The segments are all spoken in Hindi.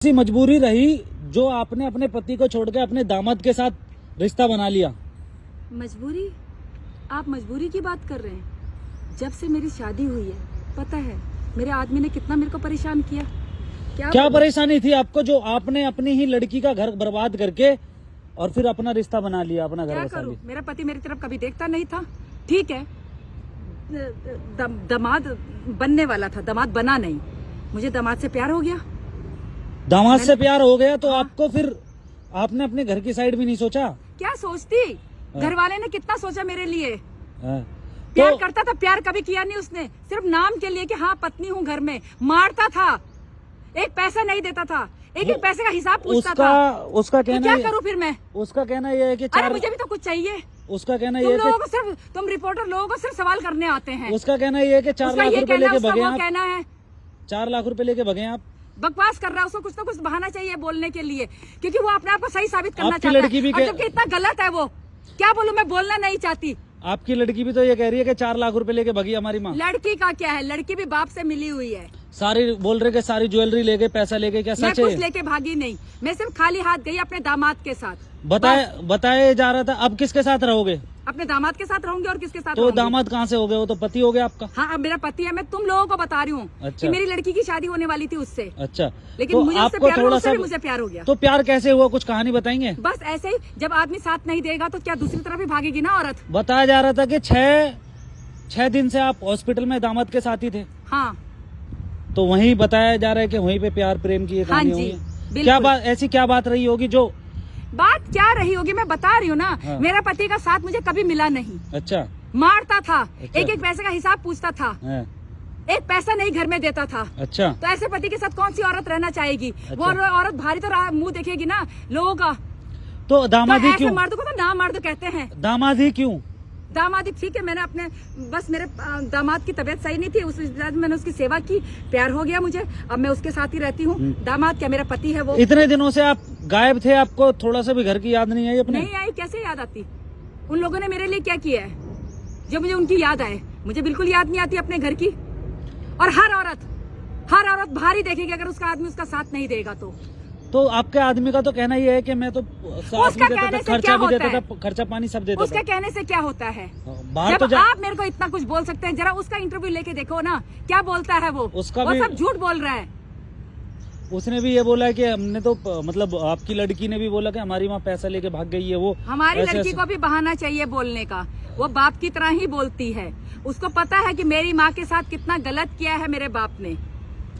ऐसी मजबूरी रही जो आपने अपने पति को छोड़ के अपने दामाद के साथ रिश्ता बना लिया? मजबूरी? आप मजबूरी की बात कर रहे हैं? जब से मेरी शादी हुई है, पता है मेरे आदमी ने कितना मेरे को परेशान किया। क्या परेशानी थी आपको जो आपने अपनी ही लड़की का घर बर्बाद करके और फिर अपना रिश्ता बना लिया, अपना घर बसा लिया? मेरा पति मेरी तरफ कभी देखता नहीं था। ठीक है, दामाद बनने वाला था, दामाद बना नहीं। मुझे दामाद से प्यार हो गया। दामाद से प्यार हो गया तो आपको फिर आपने अपने घर की साइड भी नहीं सोचा? क्या सोचती, घर वाले ने कितना सोचा मेरे लिए। तो प्यार करता था, प्यार कभी किया नहीं उसने। सिर्फ नाम के लिए कि हाँ पत्नी हूँ घर में। मारता था, एक पैसा नहीं देता था, एक एक पैसे का हिसाब पूछता था। उसका कहना तो क्या करूँ फिर मैं? उसका कहना यह है कि अरे मुझे भी तो कुछ चाहिए। उसका कहना यह है कि तुम रिपोर्टर लोगों को सिर्फ सवाल करने आते हैं। उसका कहना यह है कि 4 लाख रुपए लेके भगे आप। कहना है 4 लाख रुपए लेके भगे आप। बकवास कर रहा है, उसको कुछ ना कुछ बहाना चाहिए बोलने के लिए, क्योंकि वो अपने आप को सही साबित करना आपकी चाहता है। लड़की भी और जबकि इतना गलत है वो। क्या बोलूं, मैं बोलना नहीं चाहती। आपकी लड़की भी तो ये कह रही है कि 4 लाख रुपए लेके भगी हमारी माँ। लड़की का क्या है, लड़की भी बाप से मिली हुई है। सारी बोल रहे कि सारी ज्वेलरी लेके पैसा लेके, क्या सच है? मैं कुछ लेके भागी नहीं, मैं सिर्फ खाली हाथ गई अपने दामाद के साथ। बताया जा रहा था। अब किसके साथ रहोगे? अपने दामाद के साथ रहूंगी। और किसके साथ तो दामाद कहाँ से हो गए? वो तो पति हो गया आपका। हाँ, अब मेरा पति है। मैं तुम लोगों को बता रही हूँ कि मेरी लड़की की शादी होने वाली थी उससे। अच्छा, लेकिन तो मुझे उससे आपको प्यार थोड़ा सा मुझे प्यार हो गया। तो प्यार कैसे हुआ, कुछ कहानी बताएंगे? बस ऐसे ही, जब आदमी साथ नहीं देगा तो क्या दूसरी तरफ भी भागेगी ना औरत। बताया जा रहा था कि 6 दिन से आप हॉस्पिटल में दामाद के साथ ही थे। हाँ, तो वहीं बताया जा रहा है कि वहीं पे प्यार प्रेम की कहानी होगी। क्या बात, ऐसी क्या बात रही होगी? जो बात क्या रही होगी मैं बता रही हूँ ना। हाँ। मेरा पति का साथ मुझे कभी मिला नहीं। अच्छा। मारता था। अच्छा। एक एक पैसे का हिसाब पूछता था। हाँ। एक पैसा नहीं घर में देता था। अच्छा। तो ऐसे पति के साथ कौन सी औरत रहना चाहेगी? अच्छा। वो औरत भारी तो मुंह देखेगी ना लोगों का। तो दामाद ही क्यों? मर्द को तो ना मर्द कहते हैं। दामाद ही क्यों? दामादी ठीक है, मैंने अपने बस मेरे दामाद की तबीयत सही नहीं थी, उस वजह से मैंने उसकी सेवा की, प्यार हो गया मुझे। अब मैं उसके साथ ही रहती हूँ। दामाद क्या, मेरा पति है वो। इतने दिनों से आप गायब थे, आपको थोड़ा सा भी घर की याद नहीं आई अपने? नहीं आई, कैसे याद आती? उन लोगों ने मेरे लिए क्या किया है जो मुझे उनकी याद आए? मुझे बिल्कुल याद नहीं आती अपने घर की। और हर औरत भारी देखेगी अगर उसका आदमी उसका साथ नहीं देगा तो आपके आदमी का तो कहना ये है कि मैं तो साथ भी देता था, खर्चा भी देता था, खर्चा पानी सब देता था। उसके कहने से क्या होता है? जब आप मेरे को इतना कुछ बोल सकते हैं, जरा उसका इंटरव्यू लेके देखो ना, क्या बोलता है वो सब झूठ बोल रहा है। उसने भी ये बोला है कि हमने तो मतलब आपकी लड़की ने भी बोला कि हमारी माँ पैसा लेके भाग गई है। वो हमारी लड़की को भी बहाना चाहिए बोलने का। वो बाप की तरह ही बोलती है। उसको पता है कि मेरी माँ के साथ कितना गलत किया है मेरे बाप ने।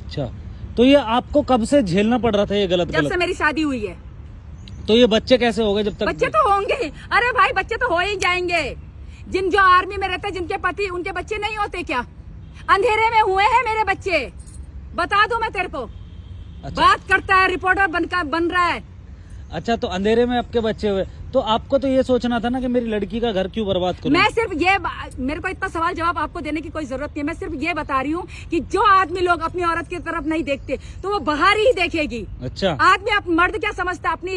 अच्छा, तो ये आपको कब से झेलना पड़ रहा था ये गलत? जब से मेरी शादी हुई है। तो ये बच्चे कैसे हो गए जब तक? बच्चे तो होंगे, अरे भाई बच्चे तो हो ही जाएंगे। जो आर्मी में रहते हैं, जिनके पति, उनके बच्चे नहीं होते क्या? अंधेरे में हुए हैं मेरे बच्चे, बता दूं मैं तेरे को। अच्छा। बात करता है, रिपोर्टर बन रहा है। अच्छा, तो अंधेरे में आपके बच्चे हुए, तो आपको तो ये सोचना था ना कि मेरी लड़की का घर क्यों बर्बाद करूं? मैं सिर्फ ये, मेरे को इतना सवाल जवाब आपको देने की कोई जरूरत नहीं है। मैं सिर्फ ये बता रही हूँ कि जो आदमी लोग अपनी औरत की तरफ नहीं देखते तो वो बाहर ही देखेगी। अच्छा। आदमी मर्द क्या समझता है? अपनी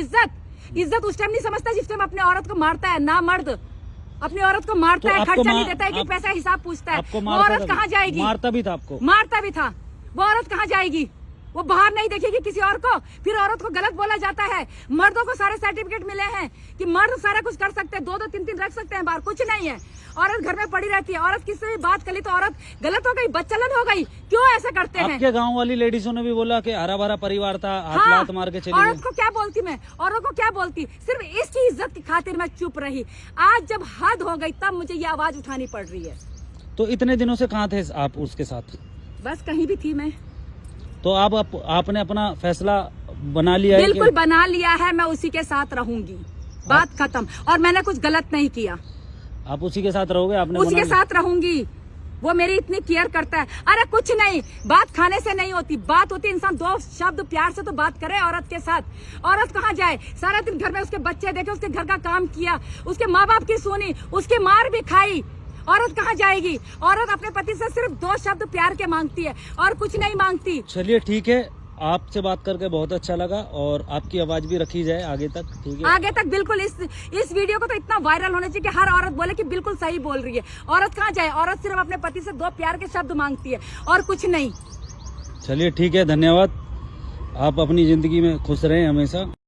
इज्जत उस टाइम नहीं समझता जिस टाइम अपने औरत को मारता है। ना मर्द अपनी औरत को मारता है, खर्चा नहीं देता है, पैसा हिसाब पूछता है। वो औरत कहाँ जाएगी? मारता भी था आपको? मारता भी था। वो औरत कहाँ जाएगी? वो बाहर नहीं देखेगी किसी और को। फिर औरत को गलत बोला जाता है। मर्दों को सारे सर्टिफिकेट मिले हैं कि मर्द सारा कुछ कर सकते हैं, 2-2 3-3 रख सकते हैं बाहर, कुछ नहीं है। औरत घर में पड़ी रहती है। औरत किससे भी बात कर ली तो औरत गलत हो गई, बच्चलन हो गई। क्यों ऐसा करते हैं? आपके गांव वाली लेडीजों ने भी बोला कि हरा भरा परिवार था, हाथ लात मार के चली गई। औरत को क्या बोलती मैं? औरत को क्या बोलती? सिर्फ इसकी इज्जत की खातिर मैं चुप रही। आज जब हद हो गई तब मुझे ये आवाज उठानी पड़ रही है। तो इतने दिनों से कहाँ थे आप उसके साथ? बस कहीं भी थी मैं। तो आपने अपना फैसला बना लिया है? बिल्कुल बना लिया है, मैं उसी के साथ रहूंगी, बात खत्म। और मैंने कुछ गलत नहीं किया। आप उसी के साथ रहोगे? आपने उसी के साथ रहूंगी। वो मेरी इतनी केयर करता है। अरे कुछ नहीं, बात खाने से नहीं होती, बात होती इंसान 2 शब्द प्यार से तो बात करे औरत के साथ। औरत कहाँ जाए? सारा दिन घर में उसके बच्चे देखे, उसके घर का काम किया, उसके माँ बाप की सुनी, उसकी मार भी खाई। औरत कहाँ जाएगी? औरत अपने पति से सिर्फ 2 शब्द प्यार के मांगती है और कुछ नहीं मांगती। चलिए ठीक है, आपसे बात करके बहुत अच्छा लगा और आपकी आवाज भी रखी जाए आगे तक, ठीक है? आगे तक बिल्कुल। इस वीडियो को तो इतना वायरल होना चाहिए कि हर औरत बोले कि बिल्कुल सही बोल रही है। औरत कहाँ जाए? औरत सिर्फ अपने पति से 2 प्यार के शब्द मांगती है और कुछ नहीं। चलिए ठीक है, धन्यवाद। आप अपनी जिंदगी में खुश रहें हमेशा।